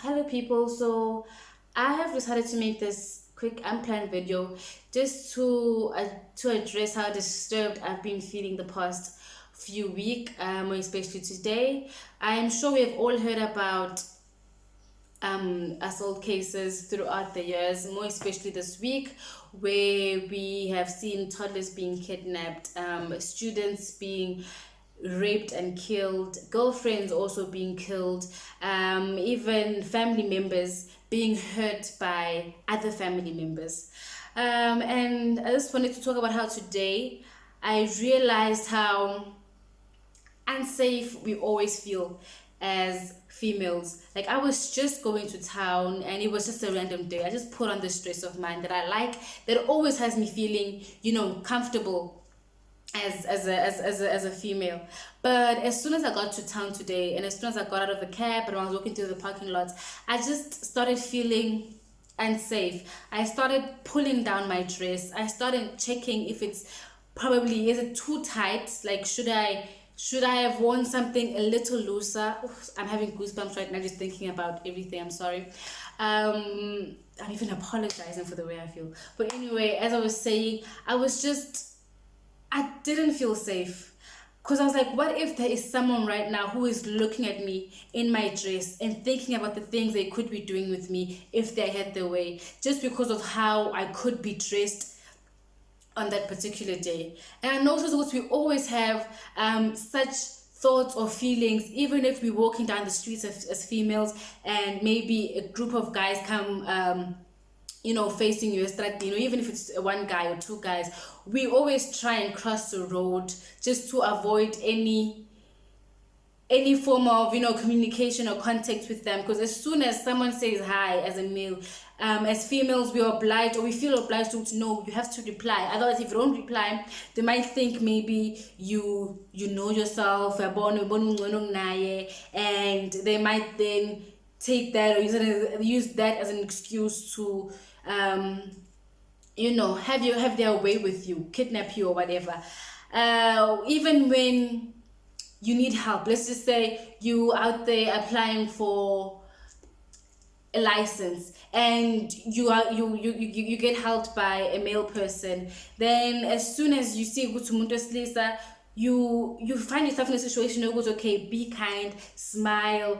Hello people, so I have decided to make this quick unplanned video just to address how disturbed I've been feeling the past few weeks, especially today. I am sure we have all heard about assault cases throughout the years, more especially this week, where we have seen toddlers being kidnapped, students being raped and killed, girlfriends also being killed, even family members being hurt by other family members. And I just wanted to talk about how today I realized how unsafe we always feel as females. Like I was just going to town and it was just a random day. I just put on this dress of mine that I like, that always has me feeling, comfortable as a female. But as soon as I got to town today and as soon as I got out of the cab and I was walking through the parking lots, I just started feeling unsafe. I started pulling down my dress. I started checking if it's probably, is it too tight? Like should I have worn something a little looser? Oof, I'm having goosebumps right now just thinking about everything. I'm sorry. I'm even apologizing for the way I feel. But anyway, as I was saying, I didn't feel safe. Because I was like, what if there is someone right now who is looking at me in my dress and thinking about the things they could be doing with me if they had their way, just because of how I could be dressed on that particular day. And I noticed that we always have such thoughts or feelings, even if we're walking down the streets as females and maybe a group of guys come facing you, even if it's one guy or two guys, we always try and cross the road just to avoid any form of communication or contact with them, because as soon as someone says hi as a male, as females we are obliged, or we feel obliged to know you have to reply. Otherwise, if you don't reply, they might think maybe you know yourself, and they might then take that or use that as an excuse to have their way with you, kidnap you or whatever. Even when you need help, let's just say you out there applying for a license and you get helped by a male person, then as soon as you see ukuthi umuntu wesilisa, you find yourself in a situation where it goes, okay, be kind, smile,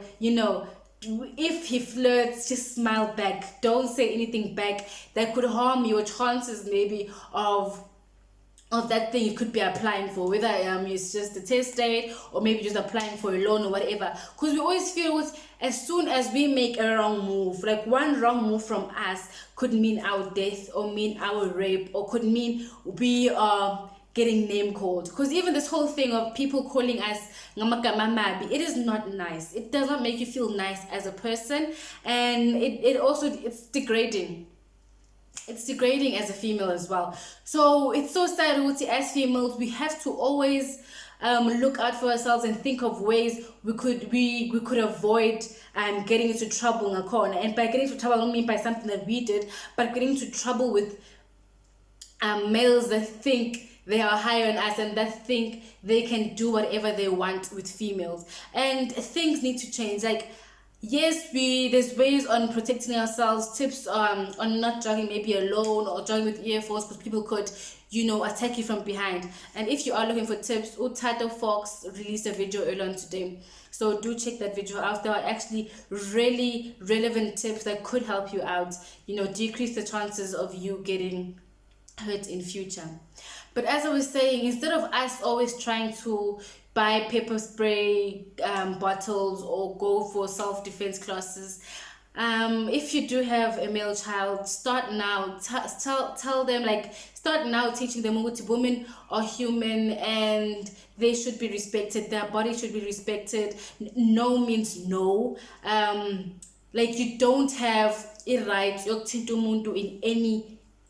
if he flirts, just smile back. Don't say anything back that could harm your chances maybe of that thing you could be applying for, whether it's just a test date or maybe just applying for a loan or whatever. Because we always feel as soon as we make a wrong move, like one wrong move from us could mean our death or mean our rape or could mean we are getting name called. Because even this whole thing of people calling us ngamagama mabi, it is not nice. It does not make you feel nice as a person, and it's degrading. It's degrading as a female as well. So it's so sad, as females we have to always look out for ourselves and think of ways we could avoid getting into trouble. And by getting into trouble, I don't mean by something that we did, but getting into trouble with males that think they are higher than us and that think they can do whatever they want with females. And things need to change. Like, yes, there's ways on protecting ourselves, tips on not jogging maybe alone or jogging with earphones, because people could attack you from behind. And if you are looking for tips, Tato Fox released a video earlier on today, so do check that video out. There are actually really relevant tips that could help you out, decrease the chances of you getting hurt in future. But as I was saying, instead of us always trying to buy pepper spray bottles or go for self-defense classes, if you do have a male child, start now. Tell them, like, start now teaching them that women are human and they should be respected. Their body should be respected. No means no. Like, you don't have a right in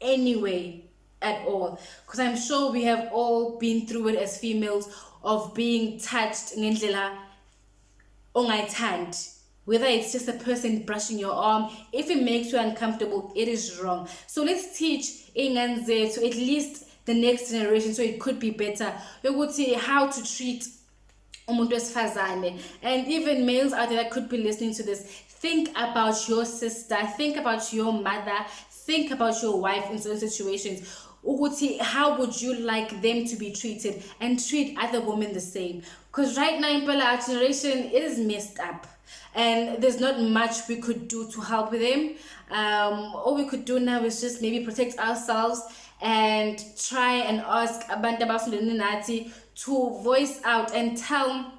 any way at all, because I'm sure we have all been through it as females, of being touched ngendlela ongayithandi, whether it's just a person brushing your arm. If it makes you uncomfortable, it is wrong. So let's teach ingane zethu, at least the next generation, so it could be better, how to treat umuntu wesifazane. And even males out there that could be listening to this, think about your sister, think about your mother, think about your wife in certain situations. How would you like them to be treated, and treat other women the same? Because right now in our generation, it is messed up, and there's not much we could do to help them. All we could do now is just maybe protect ourselves and try and ask abantu abasondele nathi to voice out and tell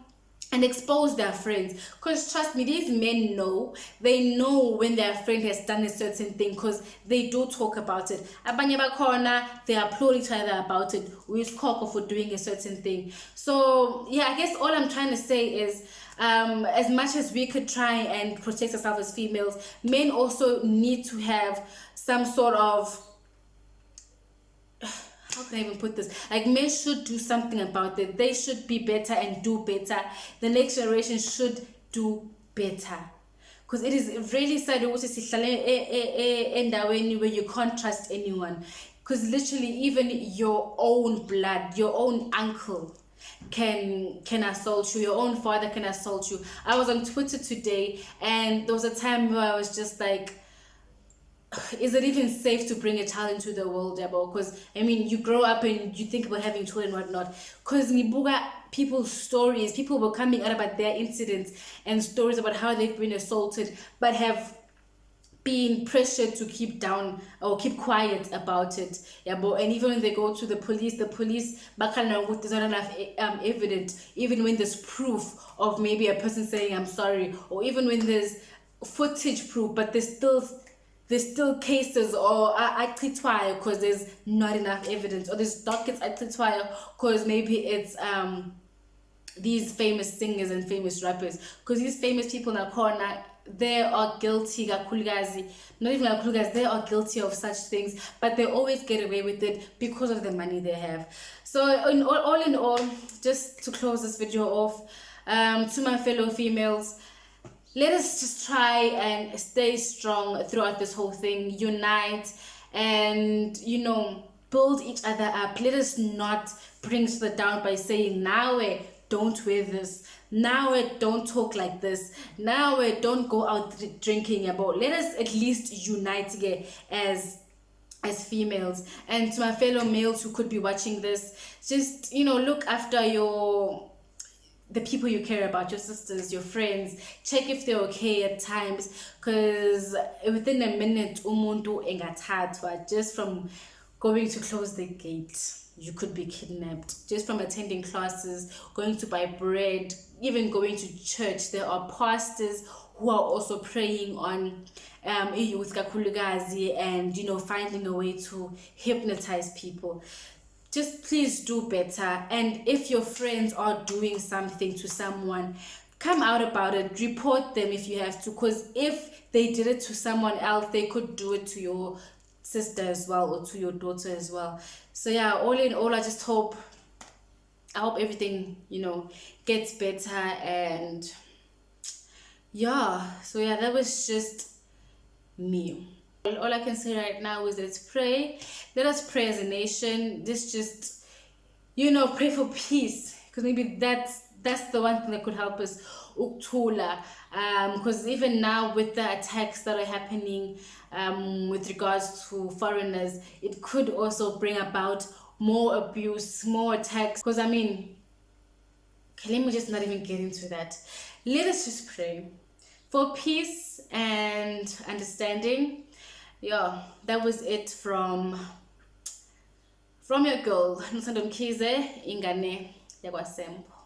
and expose their friends. Because trust me, these men know, they know when their friend has done a certain thing, because they do talk about it. Abanye bakhona, they applaud each other about it. We use Coco for doing a certain thing. So yeah, I guess all I'm trying to say is, as much as we could try and protect ourselves as females, men also need to have some sort of, how can I even put this? Like, men should do something about it. They should be better and do better. The next generation should do better. Because it is really sad where you can't trust anyone. Because literally, even your own blood, your own uncle can assault you, your own father can assault you. I was on Twitter today, and there was a time where I was just like, is it even safe to bring a child into the world? Because I mean, you grow up and you think about having children and whatnot. Because people's stories, people were coming out about their incidents and stories about how they've been assaulted, but have been pressured to keep down or keep quiet about it. And even when they go to the police there's not enough evidence. Even when there's proof of maybe a person saying I'm sorry, or even when there's footage proof, but there's still cases or because there's not enough evidence, or there's dockets because maybe it's these famous singers and famous rappers, because these famous people in corner, they are guilty, not even they are guilty of such things, but they always get away with it because of the money they have. So all in all, just to close this video off, to my fellow females, let us just try and stay strong throughout this whole thing, unite, and build each other up. Let us not bring each other down by saying, now don't wear this, now don't talk like this, now don't go out drinking. Let us at least unite as females. And to my fellow males who could be watching this, just look after the people you care about, your sisters, your friends. Check if they're okay at times, because within a minute umuntu engathathwa just from going to close the gate. You could be kidnapped just from attending classes, going to buy bread, even going to church. There are pastors who are also preying on youth kakhulukazi, and finding a way to hypnotize people. Just please do better. And if your friends are doing something to someone, come out about it, report them if you have to, because if they did it to someone else, they could do it to your sister as well, or to your daughter as well. So yeah, all in all, I hope everything gets better. And yeah, so yeah, that was just me. All I can say right now is let's pray. Let us pray as a nation. Just pray for peace, because maybe that's the one thing that could help us ukuthula. Because even now with the attacks that are happening with regards to foreigners, it could also bring about more abuse, more attacks. Because I mean, let me just not even get into that. Let us just pray for peace and understanding. Yeah, that was it from your girl, Nsando Mkhize, ingane yakwaSembo.